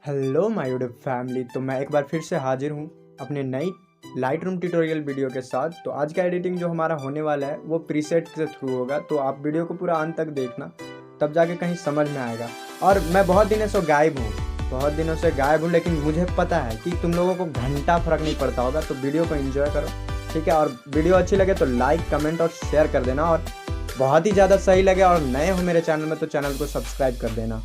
Hello my YouTube family. तो मैं एक बार फिर से हाजिर हूँ अपने नई लाइट रूम ट्यूटोरियल वीडियो के साथ। तो आज का एडिटिंग जो हमारा होने वाला है वो प्रीसेट के थ्रू होगा। तो आप वीडियो को पूरा अंत तक देखना, तब जाके कहीं समझ में आएगा। और मैं बहुत दिनों से गायब हूँ, लेकिन मुझे पता है कि तुम लोगों को घंटा फर्क नहीं पड़ता होगा। तो वीडियो को एंजॉय करो, ठीक है। और वीडियो अच्छी लगे तो लाइक, कमेंट और शेयर कर देना। और बहुत ही ज़्यादा सही लगे और नए हो मेरे चैनल में तो चैनल को सब्सक्राइब कर देना।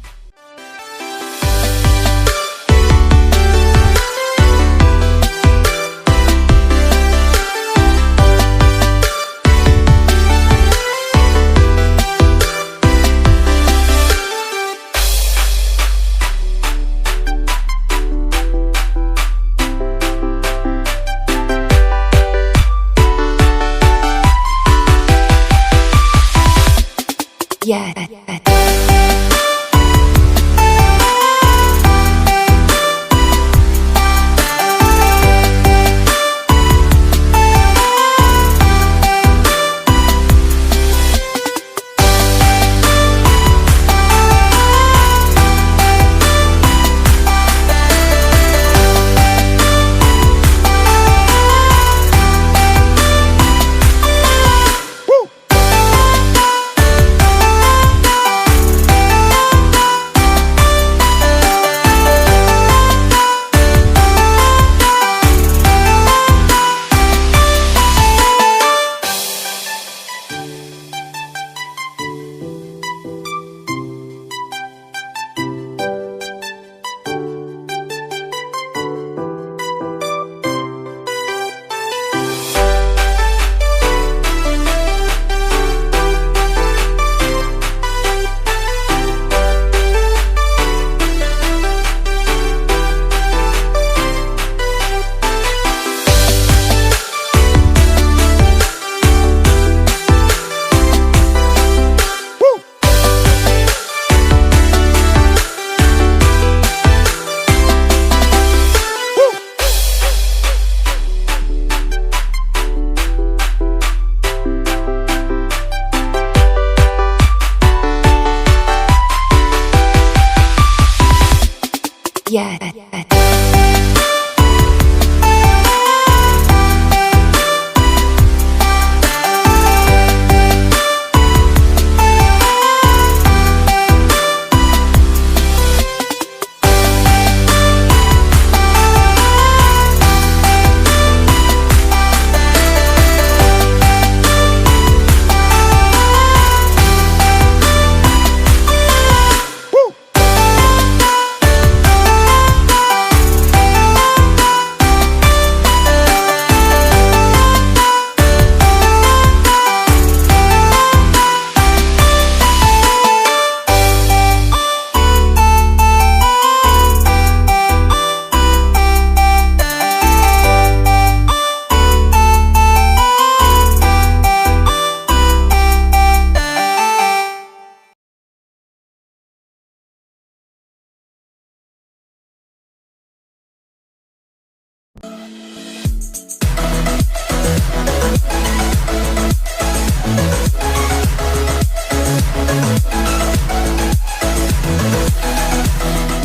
Yeah.